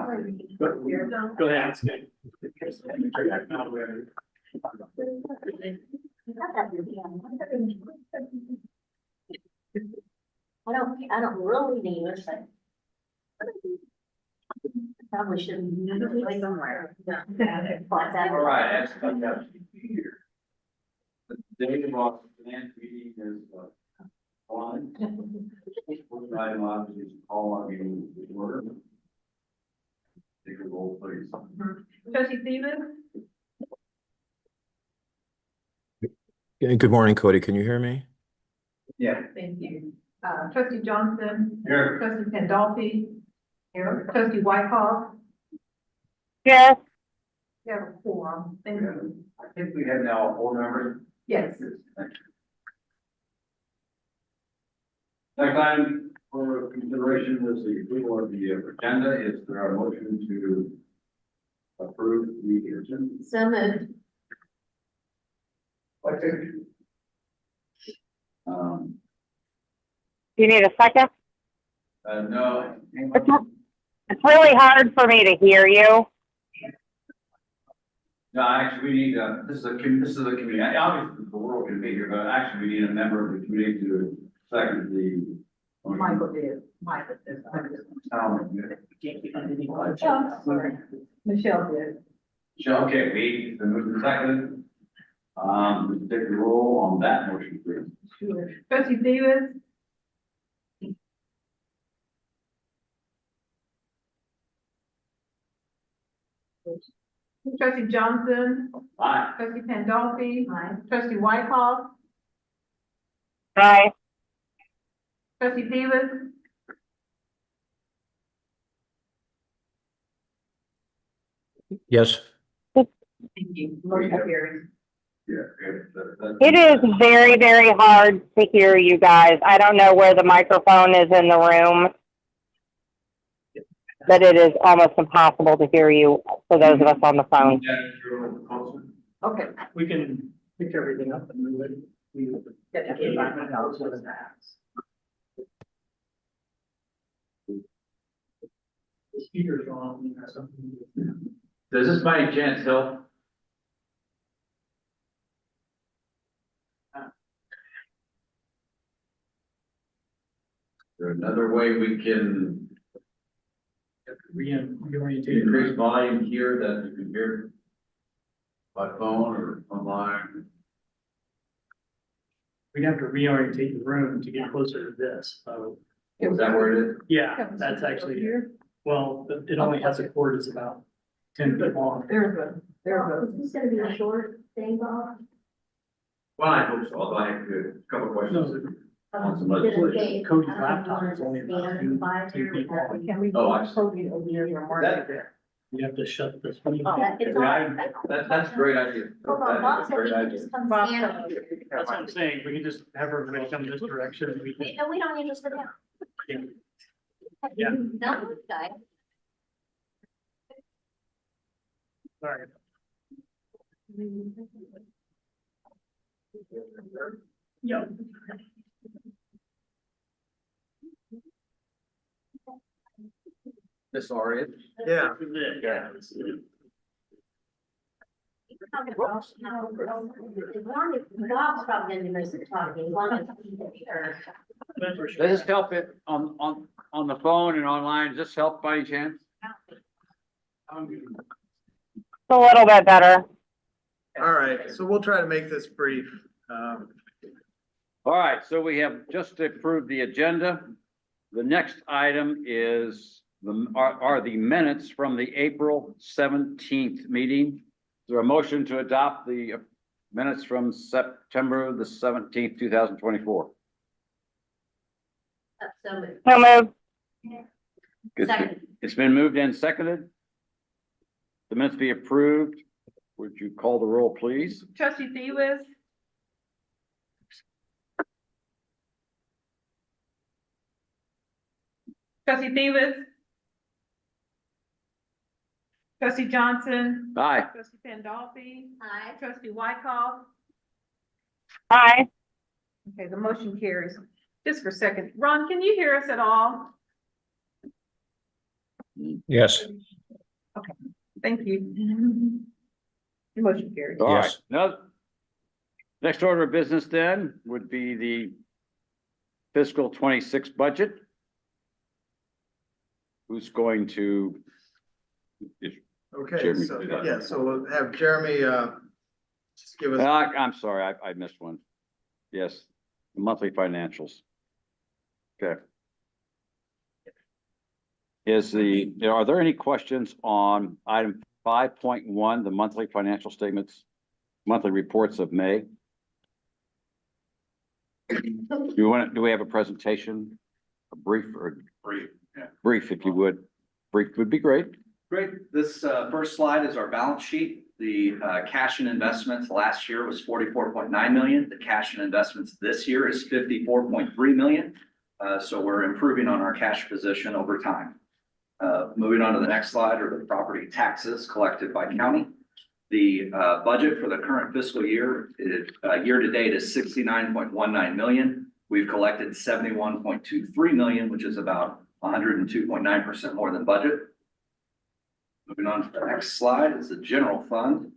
Go ahead. I don't really need it, but. Probably shouldn't. Somewhere. All right, that's coming up here. The day of our finance meeting is on. First item obviously is call our meeting to order. Take a roll, please. Trustee Stevens? Good morning, Cody. Can you hear me? Yeah. Thank you. Trustee Johnson? Here. Trustee Pandolfi? Here. Trustee Whitehouse? Yes. We have a quorum. Thank you. I think we have now 4 members. Yes. Thank you. Next item for consideration is the approval of the agenda. Is there a motion to approve the agenda? So moved. Do you need a second? No. It's really hard for me to hear you. No, actually, we need, this is a committee, obviously, the world can be here, but actually, we need a member of the committee to second the. Michael did. Michael did. Michelle did. Okay, we, the move to second. Take the roll on that motion, please. Trustee Stevens? Trustee Johnson? Aye. Trustee Pandolfi? Aye. Trustee Whitehouse? Aye. Trustee Stevens? Yes. Thank you. Motion carries. Yeah. Good. It is very, very hard to hear you guys. I don't know where the microphone is in the room, but it is almost impossible to hear you for those of us on the phone. Okay. We can pick everything up and move it. Speakers on. Does this by any chance help? Is there another way we can Reorientate. increase volume here that you can hear by phone or online? We'd have to reorientate the room to get closer to this. So, Is that where it is? yeah, that's actually, well, it only has a cord that's about 10 feet long. There's Is this gonna be a short thing, Bob? Well, I hope so, although I have a couple questions. On some legislation. Cody's laptop is only about 2 feet long. Can we? Oh, I see. That. You have to shut this. one. It's Yeah, on. that's a great idea. Hold on, Bob said we can just come Bob stand. That's what I'm saying. We can just have everybody come this direction. And we can, No, we don't need to sit down. Yeah. No, guy. sorry. Yep. This already? Yeah. As long as Bob's probably gonna do most of the talking, as long as he's here. Does this help it on the phone and online? Does this help by any chance? It's a little bit better. All right, so we'll try to make this brief. All right, so we have just approved the agenda. The next item is are the minutes from the April 17th meeting. Is there a motion to adopt the minutes from September the 17th, 2024? So moved. So moved. Second. It's been moved and seconded. The minutes be approved. Would you call the roll, please? Trustee Stevens? Trustee Stevens? Trustee Johnson? Aye. Trustee Pandolfi? Aye. Trustee Wyckoff? Aye. Okay, the motion carries. Just for a second, Ron, can you hear us at all? Yes. Thank you. Your motion carries. All right, Yes. now, next order of business then would be the fiscal 26 budget. Who's going to? Okay, Jeremy. so, yeah, so we'll have Jeremy, just give us, I'm sorry, I missed one. Yes, the monthly financials. Okay. Are there any questions on item 5.1, the monthly financial statements, monthly reports of May? Do we have a presentation? A brief, brief, if you would. Brief would be great. Great. This first slide is our balance sheet. The cash and investments last year was 44.9 million. The cash and investments this year is 54.3 million. So we're improving on our cash position over time. Moving on to the next slide are the property taxes collected by county. The budget for the current fiscal year is year to date is 69.19 million. We've collected 71.23 million, which is about 102.9% more than budget. Moving on to the next slide is the general fund.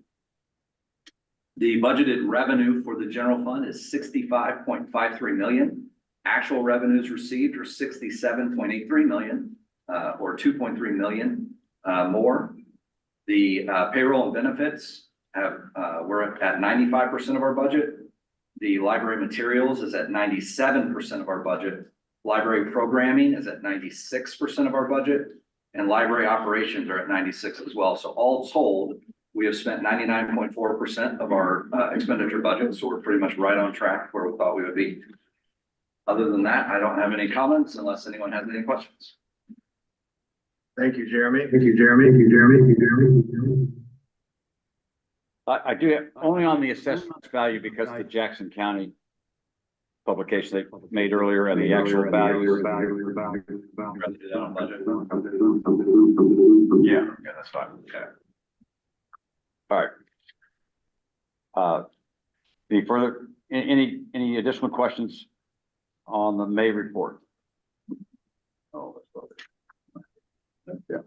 The budgeted revenue for the general fund is 65.53 million. Actual revenues received are 67.83 million, or 2.3 million more. The payroll and benefits we're at 95% of our budget. The library materials is at 97% of our budget. Library programming is at 96% of our budget. And library operations are at 96 as well. So all told, we have spent 99.4% of our expenditure budget. So we're pretty much right on track where we thought we would be. Other than that, I don't have any comments unless anyone has any questions. thank you, Jeremy. I do have only on the assessment value because the Jackson County publication they made earlier and the actual values. Rather do that on budget. Yeah, that's fine. Okay. All right. Any further, any additional questions on the May report? Oh, yeah.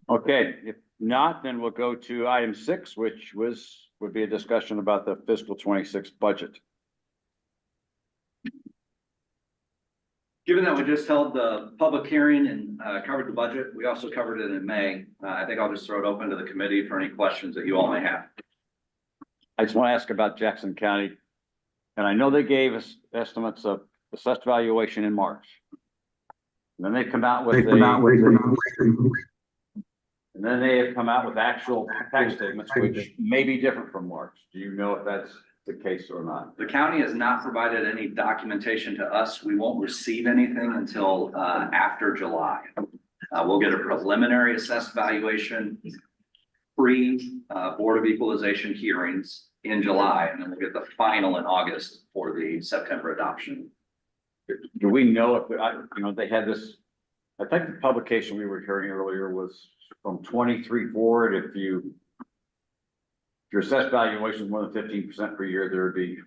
Okay, if not, then we'll go to item 6, which would be a discussion about the fiscal 26 budget. Given that we just held the public hearing and covered the budget, we also covered it in May. I think I'll just throw it open to the committee for any questions that you all may have. I just want to ask about Jackson County. And I know they gave us estimates of assessed valuation in March. And then they come out with and then they have come out with actual tax statements, which may be different from March. Do you know if that's the case or not? The county has not provided any documentation to us. We won't receive anything until after July. We'll get a preliminary assessed valuation Board of Equalization hearings in July, and then we'll get the final in August for the September adoption. Do we know if, they had this, I think the publication we were hearing earlier was from 23 forward, if your assessed valuation is more than 15% per year, there would be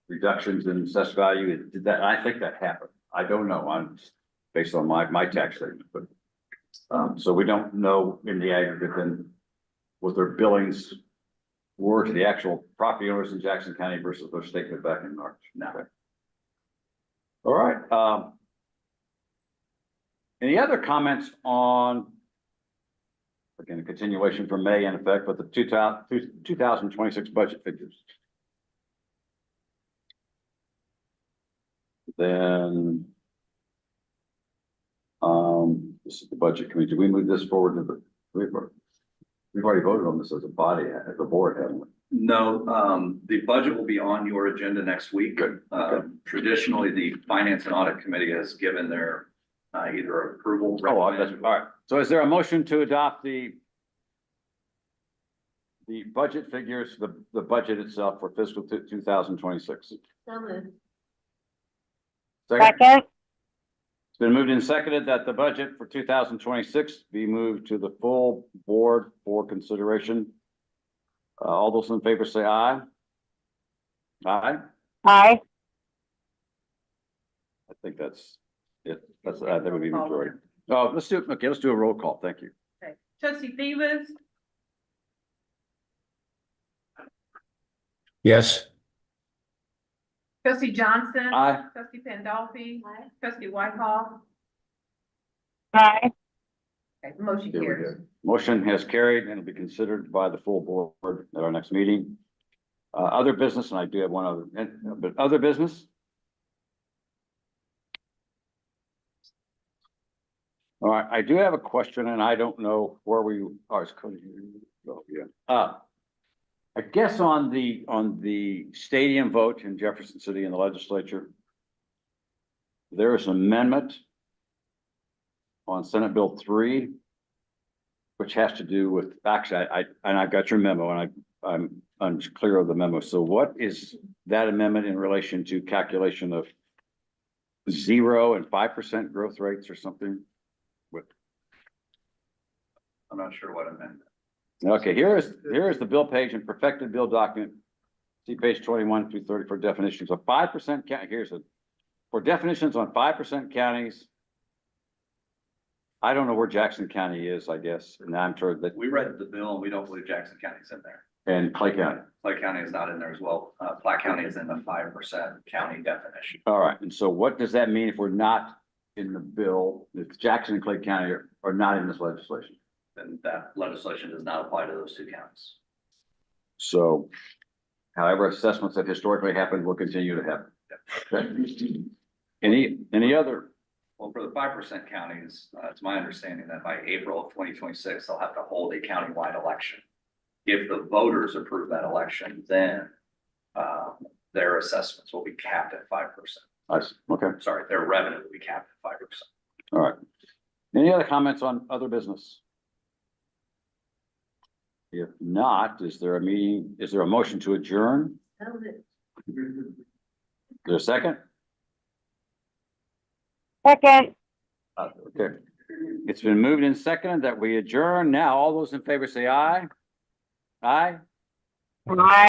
reductions in assessed value. Did that? I think that happened. I don't know. I'm based on my tax statement, but so we don't know in the aggregate then what their billings were to the actual property owners in Jackson County versus their statement back in March. No. Okay. All right. Any other comments on, again, a continuation from May in effect, but the 2026 budget figures? Then, this is the budget committee. Did we move this forward to the, we've already voted on this as a body, as a board, haven't we? No, the budget will be on your agenda next week. Good. Okay. Traditionally, the Finance and Audit Committee has given their either approval. Oh, that's, all right. So is there a motion to adopt the budget figures, the budget itself for fiscal 2026? So moved. Second, It's been moved and seconded that the budget for 2026 be moved to the full board for consideration. All those in favor say aye. Aye. aye, I think that's it. That would be majority. Oh, let's do a roll call. Thank you. Okay. Trustee Thevis, Yes. trustee Johnson. Aye. Trustee Pandolfi, Aye. trustee Whitehall. Aye. Okay, motion Here we carries. go. Motion has carried and will be considered by the full board at our next meeting. Other business, and I do have one other, but other business? All right, I do have a question and I don't know where we are. It's Cody here. Oh, yeah. I guess on the stadium vote in Jefferson City in the legislature, there is an amendment on Senate Bill 3, which has to do with, actually, I've got your memo and I'm clear of the memo. So what is that amendment in relation to calculation of 0% and 5% growth rates or something? I'm not sure what I meant. Okay, here is the bill page and perfected bill document. See page 21 through 30 for definitions of 5% county. For definitions on 5% counties. I don't know where Jackson County is, I guess, and I'm sure that, We read the bill and we don't believe Jackson County's in there. and Clay County. Clay County is not in there as well. Platte County is in the 5% county definition. All right, and so what does that mean if we're not in the bill, if Jackson and Clay County are not in this legislation? Then that legislation does not apply to those two counties. So however assessments that historically happened will continue to happen. Okay. Any other? Well, for the 5% counties, it's my understanding that by April of 2026, they'll have to hold a countywide election. If the voters approve that election, then their assessments will be capped at 5%. I see. Okay, Sorry, their revenue will be capped at 5%. all right. Any other comments on other business? If not, is there a motion to adjourn? Is there a second? Second. Okay. It's been moved and seconded that we adjourn. Now, all those in favor say aye. Aye. Aye.